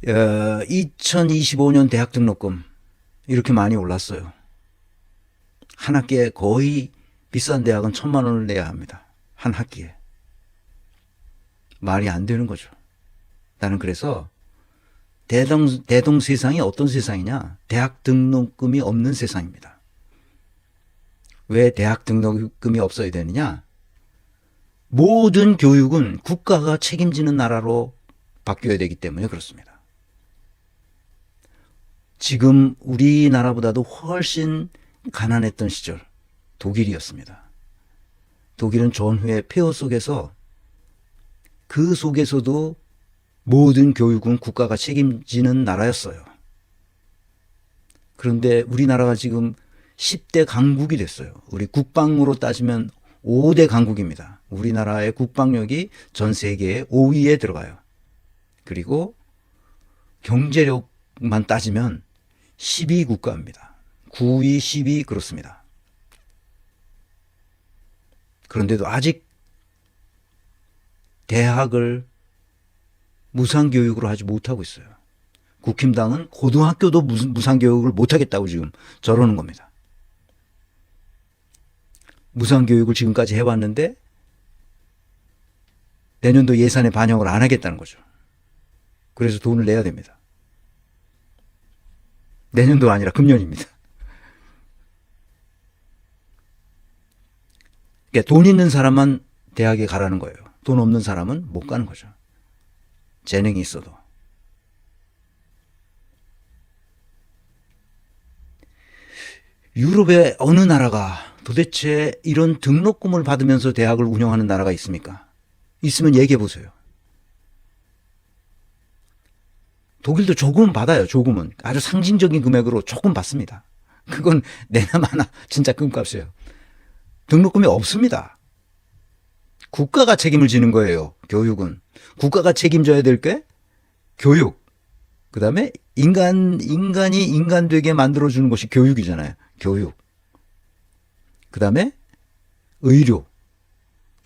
2025년 대학 등록금 이렇게 많이 올랐어요. 한 학기에 거의 비싼 대학은 1,000만 원을 내야 합니다. 한 학기에. 말이 안 되는 거죠. 나는 그래서 대동 세상이 어떤 세상이냐? 대학 등록금이 없는 세상입니다. 왜 대학 등록금이 없어야 되느냐? 모든 교육은 국가가 책임지는 나라로 바뀌어야 되기 때문에 그렇습니다. 지금 우리나라보다도 훨씬 가난했던 시절 독일이었습니다. 독일은 전후의 폐허 속에서 그 속에서도 모든 교육은 국가가 책임지는 나라였어요. 그런데 우리나라가 지금 10대 강국이 됐어요. 우리 국방으로 따지면 5대 강국입니다. 우리나라의 국방력이 전 세계의 5위에 들어가요. 그리고 경제력만 따지면 10위 국가입니다. 9위, 10위 그렇습니다. 그런데도 아직 대학을 무상교육으로 하지 못하고 있어요. 국힘당은 고등학교도 무상교육을 못하겠다고 지금 저러는 겁니다. 무상교육을 지금까지 해왔는데 내년도 예산에 반영을 안 하겠다는 거죠. 그래서 돈을 내야 됩니다. 내년도 아니라 금년입니다. 그러니까 돈 있는 사람만 대학에 가라는 거예요. 돈 없는 사람은 못 가는 거죠. 재능이 있어도. 유럽의 어느 나라가 도대체 이런 등록금을 받으면서 대학을 운영하는 나라가 있습니까? 있으면 얘기해 보세요. 독일도 조금은 받아요. 조금은. 아주 상징적인 금액으로 조금 받습니다. 그건 내나 마나 진짜 금값이에요. 등록금이 없습니다. 국가가 책임을 지는 거예요. 교육은. 국가가 책임져야 될 게 교육. 그 다음에 인간이 인간 되게 만들어주는 것이 교육이잖아요. 교육. 그 다음에 의료.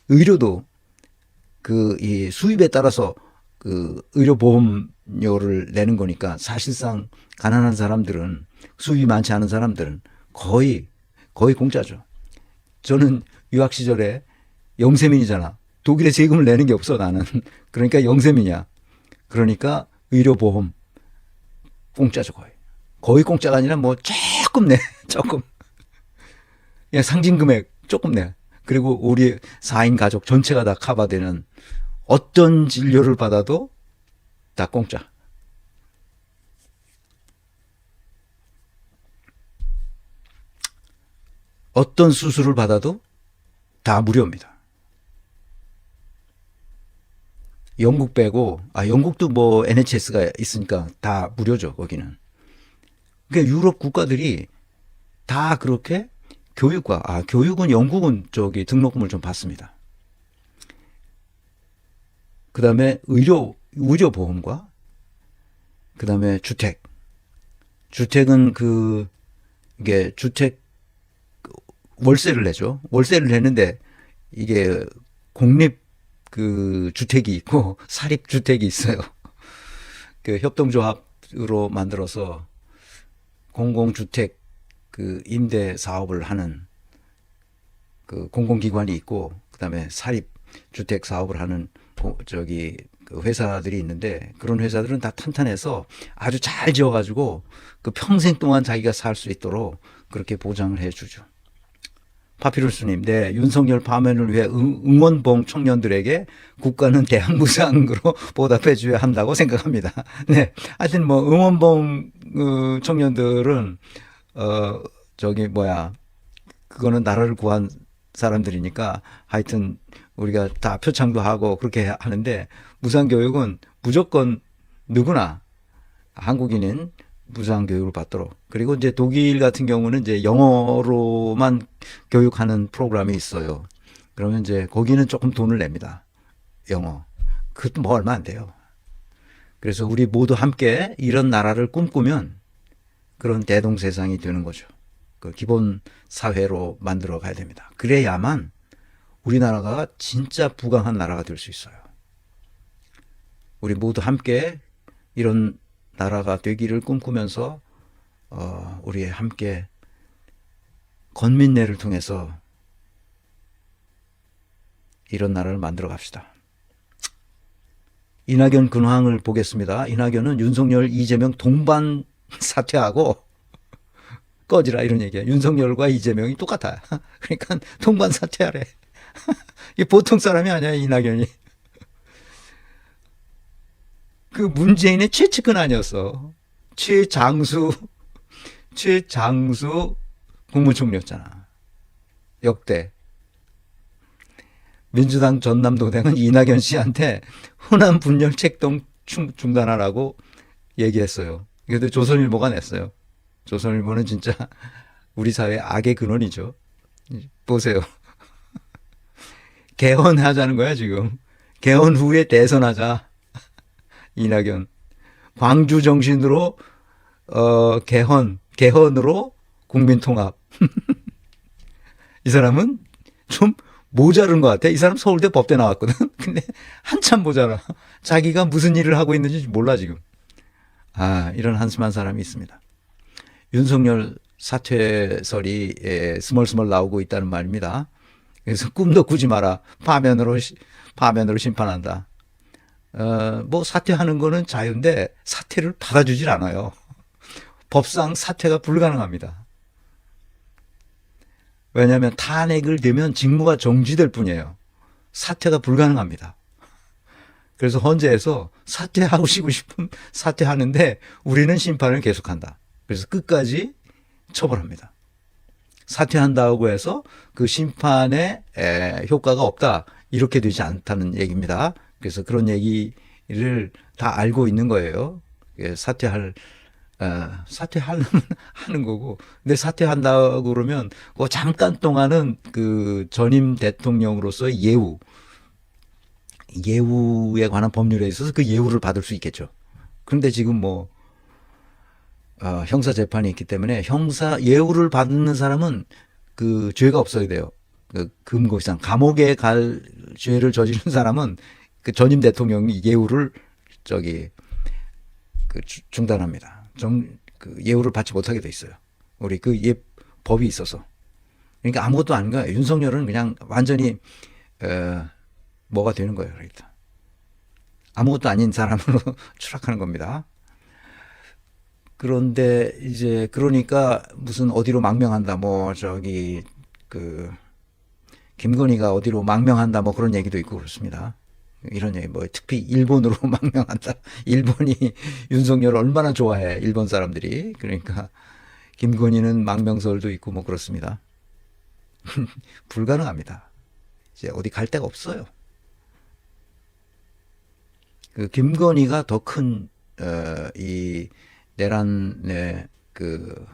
의료도 이 수입에 따라서 의료보험료를 내는 거니까 사실상 가난한 사람들은 수입이 많지 않은 사람들은 거의 공짜죠. 저는 유학 시절에 영세민이잖아. 독일에 세금을 내는 게 없어 나는. 그러니까 영세민이야. 그러니까 의료보험 공짜죠 거의. 거의 공짜가 아니라 뭐 조금 내. 조금. 그냥 상징금액 조금 내. 그리고 우리 4인 가족 전체가 다 커버되는 어떤 진료를 받아도 다 공짜. 어떤 수술을 받아도 다 무료입니다. 영국 빼고, 영국도 뭐 NHS가 있으니까 다 무료죠, 거기는. 그러니까 유럽 국가들이 다 그렇게 교육은 영국은 등록금을 좀 받습니다. 그 다음에 의료보험과, 그 다음에 주택. 주택은 이게 주택, 월세를 내죠. 월세를 내는데 이게 공립 주택이 있고 사립주택이 있어요. 협동조합으로 만들어서 공공주택 임대 사업을 하는 공공기관이 있고, 그 다음에 사립주택 사업을 하는 회사들이 있는데, 그런 회사들은 다 탄탄해서 아주 잘 지어가지고 평생 동안 자기가 살 수 있도록 그렇게 보장을 해주죠. 파피루스님, 네, 윤석열 파면을 위해 응원봉 청년들에게 국가는 대학 무상으로 보답해줘야 한다고 생각합니다. 네, 하여튼 뭐 응원봉 청년들은 그거는 나라를 구한 사람들이니까 하여튼 우리가 다 표창도 하고 그렇게 하는데, 무상교육은 무조건 누구나 한국인은 무상교육을 받도록. 그리고 이제 독일 같은 경우는 이제 영어로만 교육하는 프로그램이 있어요. 그러면 이제 거기는 조금 돈을 냅니다. 영어. 그것도 뭐 얼마 안 돼요. 그래서 우리 모두 함께 이런 나라를 꿈꾸면 그런 대동세상이 되는 거죠. 기본 사회로 만들어 가야 됩니다. 그래야만 우리나라가 진짜 부강한 나라가 될 수 있어요. 우리 모두 함께 이런 나라가 되기를 꿈꾸면서 우리 함께 건민례를 통해서 이런 나라를 만들어 갑시다. 이낙연 근황을 보겠습니다. 이낙연은 윤석열, 이재명 동반 사퇴하고 꺼지라 이런 얘기야. 윤석열과 이재명이 똑같아. 그러니까 동반 사퇴하래. 이게 보통 사람이 아니야, 이낙연이. 그 문재인의 최측근 아니었어. 최장수 국무총리였잖아. 역대. 민주당 전남도당은 이낙연 씨한테 호남 분열 책동 중단하라고 얘기했어요. 그래도 조선일보가 냈어요. 조선일보는 진짜 우리 사회의 악의 근원이죠. 보세요. 개헌하자는 거야, 지금. 개헌 후에 대선하자. 이낙연. 광주 정신으로, 개헌으로 국민통합. 이 사람은 좀 모자른 것 같아. 이 사람 서울대 법대 나왔거든. 근데 한참 모자라. 자기가 무슨 일을 하고 있는지 몰라, 지금. 이런 한심한 사람이 있습니다. 윤석열 사퇴설이 스멀스멀 나오고 있다는 말입니다. 그래서 꿈도 꾸지 마라. 파면으로 심판한다. 뭐 사퇴하는 거는 자유인데 사퇴를 받아주질 않아요. 법상 사퇴가 불가능합니다. 왜냐하면 탄핵을 되면 직무가 정지될 뿐이에요. 사퇴가 불가능합니다. 그래서 헌재에서 사퇴하고 싶으면 사퇴하는데 우리는 심판을 계속한다. 그래서 끝까지 처벌합니다. 사퇴한다고 해서 그 심판에 효과가 없다. 이렇게 되지 않다는 얘기입니다. 그래서 그런 얘기를 다 알고 있는 거예요. 사퇴하는 하는 거고. 근데 사퇴한다고 그러면 그 잠깐 동안은 그 전임 대통령으로서의 예우에 관한 법률에 있어서 그 예우를 받을 수 있겠죠. 그런데 지금 뭐 형사 재판이 있기 때문에 형사 예우를 받는 사람은 그 죄가 없어야 돼요. 그 금고 이상 감옥에 갈 죄를 저지른 사람은 그 전임 대통령이 예우를 중단합니다. 그 예우를 받지 못하게 돼 있어요. 우리 법이 있어서. 그러니까 아무것도 아닌 거예요. 윤석열은 그냥 완전히 뭐가 되는 거예요. 그러니까 아무것도 아닌 사람으로 추락하는 겁니다. 그런데 이제 그러니까 무슨 어디로 망명한다 김건희가 어디로 망명한다 그런 얘기도 있고 그렇습니다. 이런 얘기 특히 일본으로 망명한다. 일본이 윤석열을 얼마나 좋아해, 일본 사람들이. 그러니까 김건희는 망명설도 있고 그렇습니다. 불가능합니다. 이제 어디 갈 데가 없어요. 그 김건희가 더 큰 이 내란의 그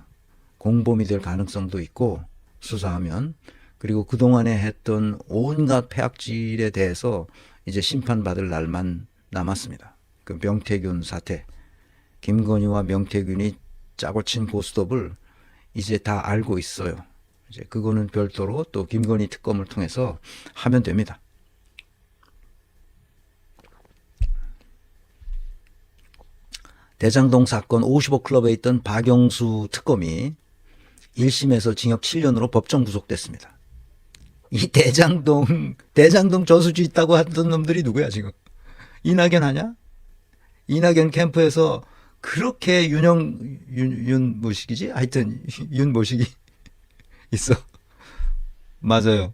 공범이 될 가능성도 있고, 수사하면. 그리고 그동안에 했던 온갖 폐악질에 대해서 이제 심판받을 날만 남았습니다. 그 명태균 사태, 김건희와 명태균이 짜고 친 고스톱을 이제 다 알고 있어요. 이제 그거는 별도로 또 김건희 특검을 통해서 하면 됩니다. 대장동 사건 55클럽에 있던 박영수 특검이 1심에서 징역 7년으로 법정 구속됐습니다. 이 대장동 저수지 있다고 하던 놈들이 누구야 지금? 이낙연 하냐? 이낙연 캠프에서 그렇게 윤모식이지? 하여튼 윤모식이 있어. 맞아요.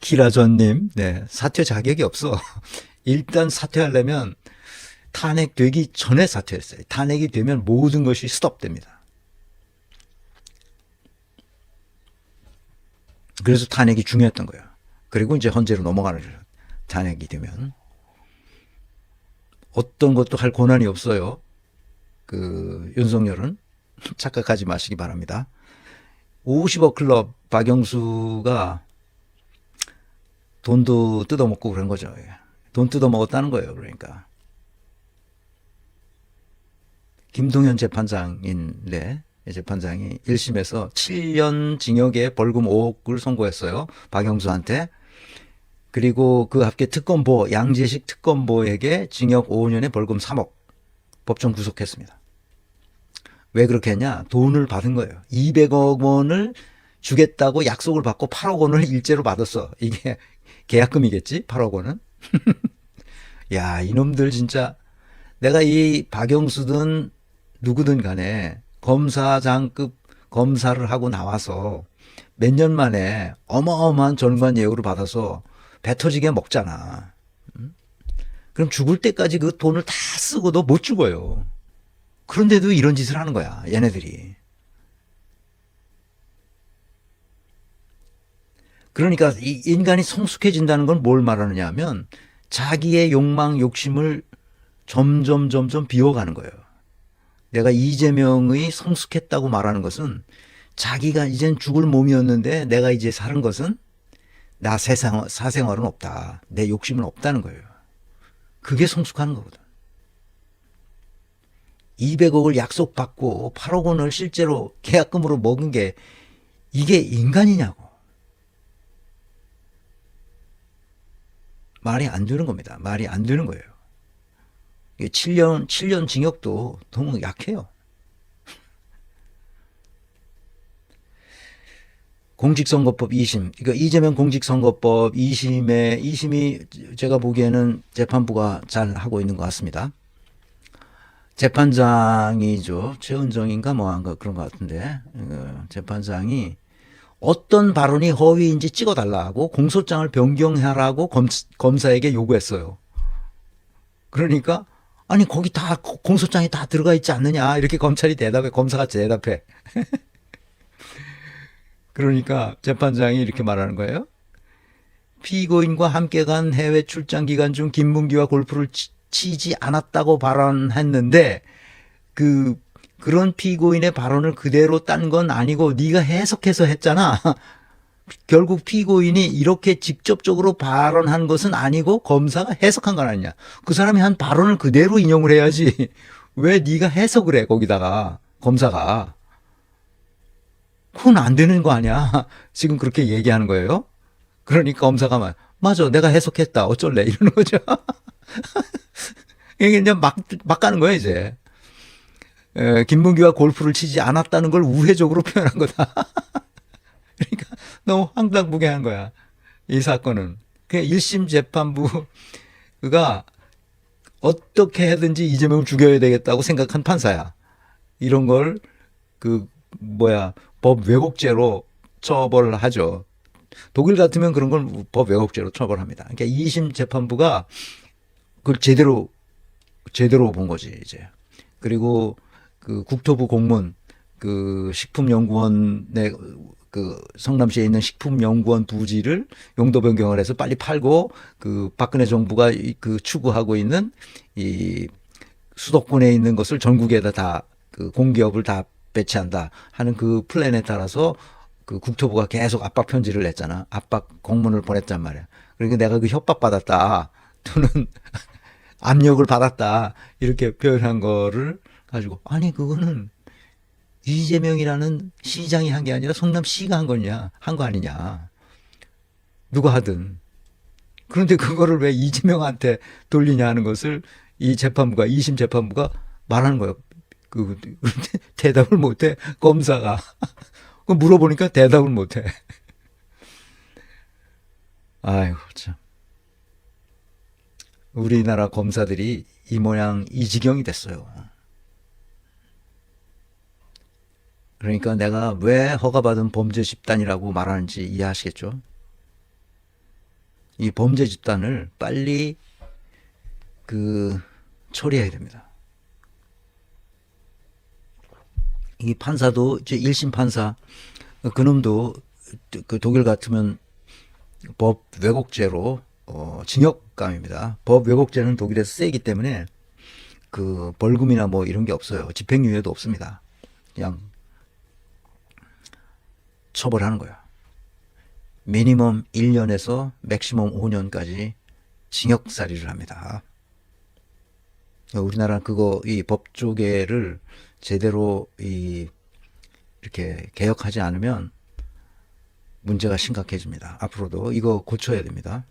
기라전님, 네, 사퇴 자격이 없어. 일단 사퇴하려면 탄핵되기 전에 사퇴했어요. 탄핵이 되면 모든 것이 스톱됩니다. 그래서 탄핵이 중요했던 거예요. 그리고 이제 헌재로 넘어가는 거예요. 탄핵이 되면. 어떤 것도 할 권한이 없어요. 그 윤석열은. 착각하지 마시기 바랍니다. 50억 클럽 박영수가 돈도 뜯어먹고 그런 거죠. 돈 뜯어먹었다는 거예요. 그러니까. 김동현 재판장이 1심에서 7년 징역에 벌금 5억을 선고했어요. 박영수한테. 그리고 그 합계 특검보, 양재식 특검보에게 징역 5년에 벌금 3억. 법정 구속했습니다. 왜 그렇게 했냐? 돈을 받은 거예요. 200억 원을 주겠다고 약속을 받고 8억 원을 일제로 받았어. 이게 계약금이겠지? 8억 원은? 야, 이놈들 진짜 내가 이 박영수든 누구든 간에 검사장급 검사를 하고 나와서 몇 년 만에 어마어마한 전관 예우를 받아서 배 터지게 먹잖아. 그럼 죽을 때까지 그 돈을 다 쓰고도 못 죽어요. 그런데도 이런 짓을 하는 거야, 얘네들이. 그러니까 이 인간이 성숙해진다는 건 뭘 말하느냐 하면 자기의 욕망, 욕심을 점점 비워가는 거예요. 내가 이재명의 성숙했다고 말하는 것은 자기가 이젠 죽을 몸이었는데 내가 이제 사는 것은 나 사생활은 없다. 내 욕심은 없다는 거예요. 그게 성숙하는 거거든. 200억을 약속받고 8억 원을 실제로 계약금으로 먹은 게 이게 인간이냐고. 말이 안 되는 겁니다. 말이 안 되는 거예요. 7년 징역도 너무 약해요. 공직선거법 2심, 그러니까 이재명 공직선거법 2심이 제가 보기에는 재판부가 잘 하고 있는 것 같습니다. 재판장이죠. 최은정인가 뭐한가 그런 것 같은데 재판장이 어떤 발언이 허위인지 찍어달라고 공소장을 변경하라고 검사에게 요구했어요. 그러니까 아니 거기 다 공소장이 다 들어가 있지 않느냐 이렇게 검찰이 대답해. 검사가 대답해. 그러니까 재판장이 이렇게 말하는 거예요. 피고인과 함께 간 해외 출장 기간 중 김문기와 골프를 치지 않았다고 발언했는데 그런 피고인의 발언을 그대로 딴 건 아니고 네가 해석해서 했잖아. 결국 피고인이 이렇게 직접적으로 발언한 것은 아니고 검사가 해석한 건 아니냐. 그 사람이 한 발언을 그대로 인용을 해야지. 왜 네가 해석을 해 거기다가 검사가. 그건 안 되는 거 아니야. 지금 그렇게 얘기하는 거예요. 그러니까 검사가 맞아 내가 해석했다 어쩔래 이러는 거죠. 이게 그냥 막 가는 거야 이제. 김문기와 골프를 치지 않았다는 걸 우회적으로 표현한 거다. 그러니까 너무 황당무계한 거야. 이 사건은. 그 1심 재판부가 어떻게 해든지 이재명을 죽여야 되겠다고 생각한 판사야. 이런 걸 법 왜곡죄로 처벌을 하죠. 독일 같으면 그런 걸 법 왜곡죄로 처벌합니다. 그러니까 2심 재판부가 그걸 제대로 본 거지 이제. 그리고 국토부 공문 식품연구원의 성남시에 있는 식품연구원 부지를 용도 변경을 해서 빨리 팔고 박근혜 정부가 추구하고 있는 이 수도권에 있는 것을 전국에다 다 공기업을 다 배치한다 하는 그 플랜에 따라서 국토부가 계속 압박 편지를 냈잖아. 압박 공문을 보냈단 말이야. 그러니까 내가 협박받았다 또는 압력을 받았다 이렇게 표현한 거를 가지고 아니 그거는 이재명이라는 시장이 한 게 아니라 성남시가 한 거 아니냐. 누가 하든. 그런데 그거를 왜 이재명한테 돌리냐 하는 것을 이 재판부가 2심 재판부가 말하는 거예요. 대답을 못해 검사가. 물어보니까 대답을 못해. 아이고 참. 우리나라 검사들이 이 모양 이 지경이 됐어요. 그러니까 내가 왜 허가받은 범죄 집단이라고 말하는지 이해하시겠죠? 이 범죄 집단을 빨리 처리해야 됩니다. 이 판사도 이제 1심 판사 그놈도 독일 같으면 법 왜곡죄로 징역감입니다. 법 왜곡죄는 독일에서 세기 때문에 벌금이나 뭐 이런 게 없어요. 집행유예도 없습니다. 그냥 처벌하는 거야. 미니멈 1년에서 맥시멈 5년까지 징역살이를 합니다. 우리나라 이 법조계를 제대로 이렇게 개혁하지 않으면 문제가 심각해집니다. 앞으로도 이거 고쳐야 됩니다.